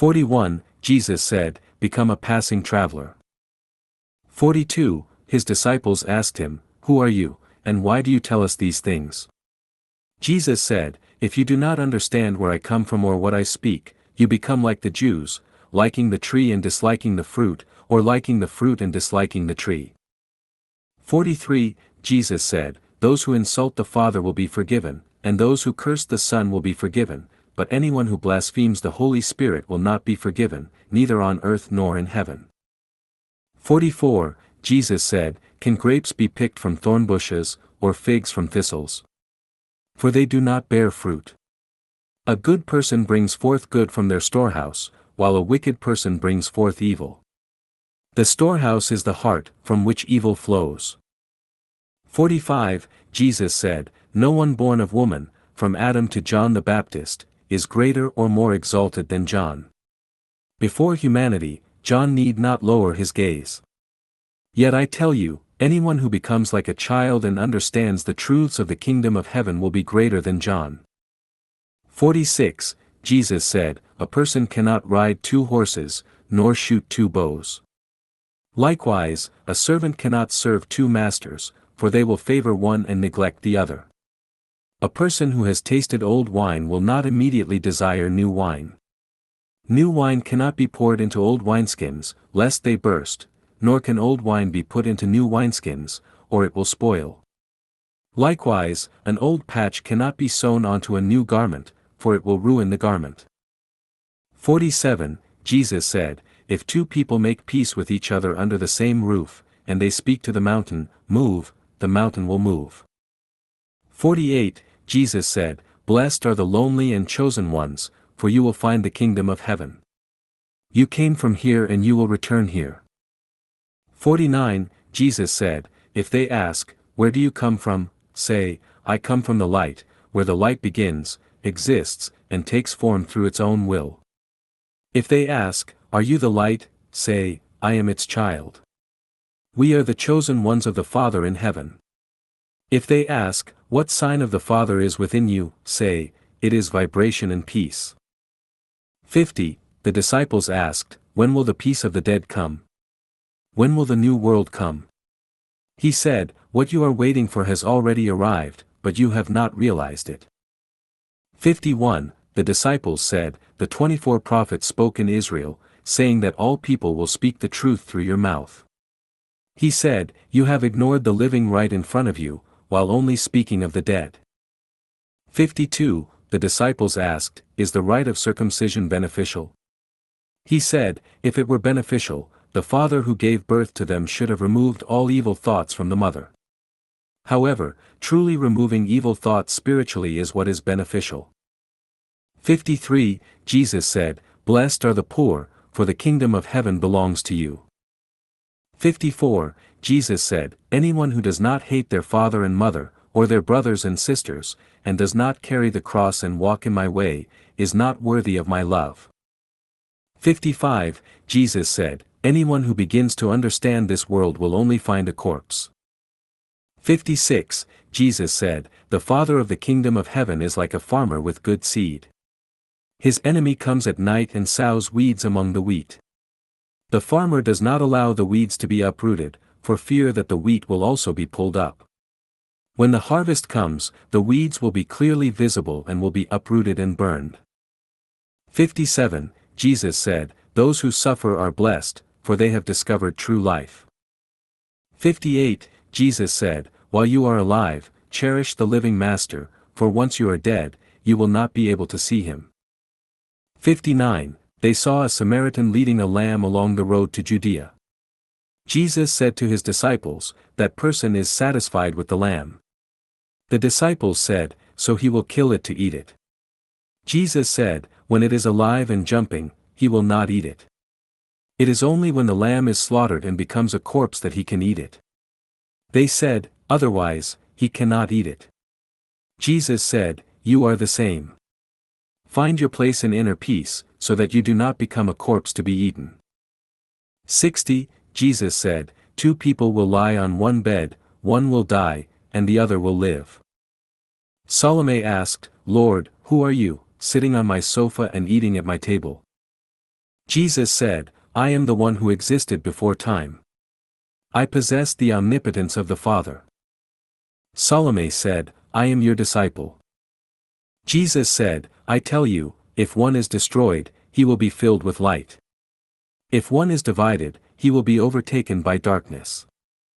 41. Jesus said, "Become a passing traveler." 42. His disciples asked him, "Who are you, and why do you tell us these things?" Jesus said, "If you do not understand where I come from or what I speak, you become like the Jews, liking the tree and disliking the fruit, or liking the fruit and disliking the tree." 43. Jesus said, "Those who insult the Father will be forgiven, and those who curse the Son will be forgiven, but anyone who blasphemes the Holy Spirit will not be forgiven, neither on earth nor in heaven." 44. Jesus said, "Can grapes be picked from thorn bushes, or figs from thistles? For they do not bear fruit. A good person brings forth good from their storehouse, while a wicked person brings forth evil. The storehouse is the heart, from which evil flows." 45. Jesus said, "No one born of woman, from Adam to John the Baptist, is greater or more exalted than John. Before humanity, John need not lower his gaze. Yet I tell you, anyone who becomes like a child and understands the truths of the kingdom of heaven will be greater than John." 46. Jesus said, "A person cannot ride two horses, nor shoot two bows. Likewise, a servant cannot serve two masters, for they will favor one and neglect the other. A person who has tasted old wine will not immediately desire new wine. New wine cannot be poured into old wineskins, lest they burst, nor can old wine be put into new wineskins, or it will spoil. Likewise, an old patch cannot be sewn onto a new garment, for it will ruin the garment." 47. Jesus said, "If two people make peace with each other under the same roof, and they speak to the mountain, 'Move,' the mountain will move." 48. Jesus said, "Blessed are the lonely and chosen ones, for you will find the kingdom of heaven. You came from here and you will return here." 49. Jesus said, "If they ask, 'Where do you come from?' say, 'I come from the light, where the light begins, exists, and takes form through its own will.' If they ask, 'Are you the light?' say, 'I am its child. We are the chosen ones of the Father in heaven.' If they ask, 'What sign of the Father is within you?' say, 'It is vibration and peace.'" 50. The disciples asked, "When will the peace of the dead come? When will the new world come?" He said, "What you are waiting for has already arrived, but you have not realized it." 51. The disciples said, "The 24 prophets spoke in Israel, saying that all people will speak the truth through your mouth." He said, "You have ignored the living right in front of you, while only speaking of the dead." 52. The disciples asked, "Is the rite of circumcision beneficial?" He said, "If it were beneficial, the father who gave birth to them should have removed all evil thoughts from the mother. However, truly removing evil thoughts spiritually is what is beneficial." 53. Jesus said, "Blessed are the poor, for the kingdom of heaven belongs to you." 54. Jesus said, "Anyone who does not hate their father and mother, or their brothers and sisters, and does not carry the cross and walk in my way, is not worthy of my love." 55. Jesus said, "Anyone who begins to understand this world will only find a corpse." 56. Jesus said, "The father of the kingdom of heaven is like a farmer with good seed. His enemy comes at night and sows weeds among the wheat. The farmer does not allow the weeds to be uprooted, for fear that the wheat will also be pulled up. When the harvest comes, the weeds will be clearly visible and will be uprooted and burned." 57. Jesus said, "Those who suffer are blessed, for they have discovered true life." 58. Jesus said, "While you are alive, cherish the living Master, for once you are dead, you will not be able to see him." 59. They saw a Samaritan leading a lamb along the road to Judea. Jesus said to his disciples, "That person is satisfied with the lamb." The disciples said, "So he will kill it to eat it." Jesus said, "When it is alive and jumping, he will not eat it. It is only when the lamb is slaughtered and becomes a corpse that he can eat it." They said, "Otherwise, he cannot eat it." Jesus said, "You are the same. Find your place in inner peace, so that you do not become a corpse to be eaten." 60. Jesus said, "Two people will lie on one bed, one will die, and the other will live." Salome asked, "Lord, who are you, sitting on my sofa and eating at my table?" Jesus said, I am the one who existed before time. I possess the omnipotence of the Father. Salome said, I am your disciple. Jesus said, I tell you, if one is destroyed, he will be filled with light. If one is divided, he will be overtaken by darkness.